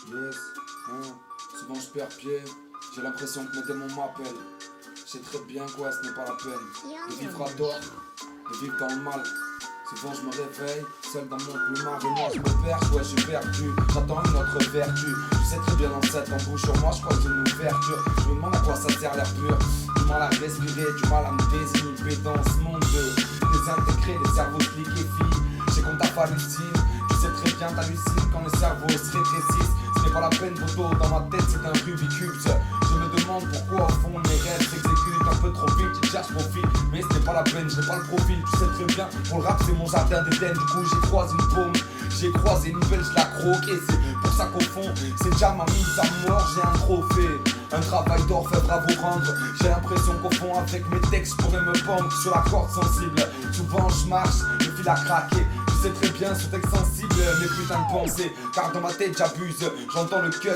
Yes, souvent je perds pied, j'ai l'impression que mes démons m'appellent. Je sais très bien quoi, ce n'est pas la peine de vivre à tort, de vivre dans le mal. Souvent je me réveille, seul dans mon plumard et moi je me perds, ouais je suis perdu. J'attends une autre vertu, tu sais très bien dans cette embouche sur moi je crois que j'ai une ouverture. Je me demande à quoi ça sert l'air pur, du mal à respirer, du mal à me désinhiber dans ce monde désintégré, les cerveaux se liquéfient. Je sais qu'on t'a pas hallucine, tu sais très bien t'hallucines quand les cerveaux se rétrécissent. Ce n'est pas la peine photo, dans ma tête c'est un Rubik's Cube. Je me demande pourquoi au fond mes rêves s'exécutent un peu trop vite, ils cherchent profil, mais ce n'est pas la peine, je n'ai pas le profil, tu sais très bien, pour le rap c'est mon jardin d'Éden, du coup j'ai croisé une paume, j'ai croisé une belle, je la croque et c'est pour ça qu'au fond, c'est déjà ma mise à mort, j'ai un trophée, un travail d'orfèvre à vous rendre, j'ai l'impression qu'au fond avec mes textes je pourrais me pendre sur la corde sensible, souvent je marche, le fil a craqué. Je sais très bien, ce texte sensible, mes putains de pensées, car dans ma tête j'abuse, j'entends le cut.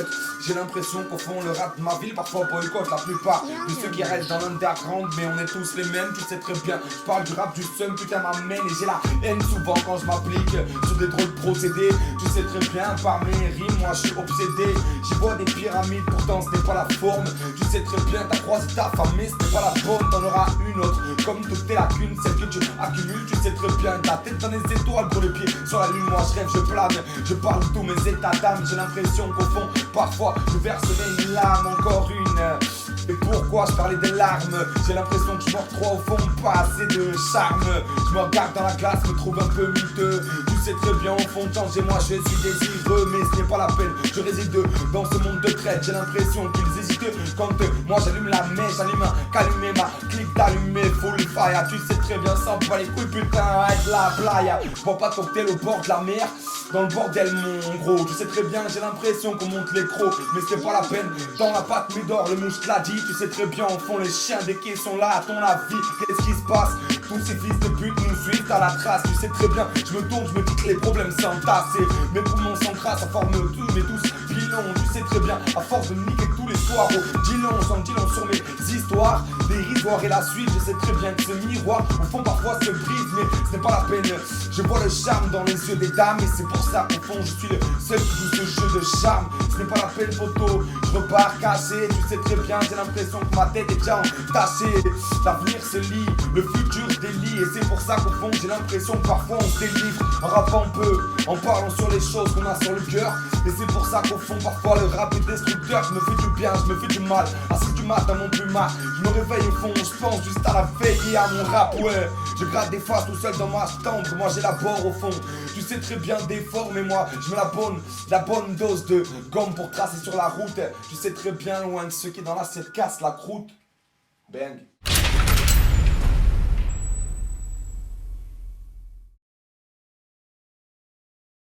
J'ai l'impression qu'au fond le rap de ma ville parfois boycotte la plupart de ceux qui restent dans l'underground, mais on est tous les mêmes, tu sais très bien. Je parle du rap du seum, putain m'amène et j'ai la haine souvent quand je m'applique sur des drôles de procédés. Tu sais très bien, par mes rimes, moi je suis obsédé. J'y vois des pyramides, pourtant ce n'est pas la forme. Tu sais très bien, t'as croisé ta femme, mais ce n'est pas la bonne, t'en auras une autre. Comme toutes tes lacunes, celle que tu accumules, tu sais très bien, ta tête dans les étoiles. Les pieds sur la lune, moi je rêve, je plane. Je parle de tous mes états d'âme. J'ai l'impression qu'au fond, parfois, je verserai une larme, encore une. Et pourquoi je parlais des larmes? J'ai l'impression que je me retrouve au fond, pas assez de charme. Je me regarde dans la glace, me trouve un peu miteux. Tu sais très bien, au fond, changez-moi, je suis désireux. Mais ce n'est pas la peine, je réside dans ce monde de traite. J'ai l'impression qu'ils hésitent quand moi j'allume la mèche. J'allume qu'allumer ma clique d'allumer full fire. Tu sais très bien, sans pas les couilles, putain, avec la playa. Je vois pas ton cocktail au bord de la mer, dans le bordel mon gros. Tu sais très bien, j'ai l'impression qu'on monte les crocs, mais c'est pas la peine. Dans la pâte Médor, le mouche l'a dit. Tu sais très bien, au fond les chiens des quais sont là à ton avis. Qu'est-ce qui se passe? Tous ces fils de pute nous suivent à la trace. Tu sais très bien, je me tourne, je me dis que les problèmes s'entassent. Mes poumons s'encrassent à forme tout, mais tous pilons. Tu sais très bien, à force de niquer tous les soirs dis-long sur mes histoires dérisoires et la suite. Je sais très bien que ce miroir au fond parfois se brise, mais ce n'est pas la peine. Je vois le charme dans les yeux des dames et c'est pour ça qu'au fond je suis le seul qui joue ce jeu de charme. Ce n'est pas la peine photo, je repars caché. Tu sais très bien, j'ai l'impression que ma tête est déjà entachée. L'avenir se lit, le futur délie. Et c'est pour ça qu'au fond j'ai l'impression que parfois on se délivre en rappant peu, en parlant sur les choses qu'on a sur le cœur. Et c'est pour ça qu'au fond parfois le rap est destructeur. Je me fais du bien, je me fais du mal, assis du mat dans mon plumard. Je me réveille au fond, je pense juste à la veille et à mon rap, ouais. Je gratte des faces tout seul dans ma chambre, moi j'élabore au fond. Tu sais très bien d'effort, mais moi je me la bonne dose de gomme pour tracer sur la route. Tu sais très bien, loin de ceux qui dans l'assiette cassent la croûte. Bang.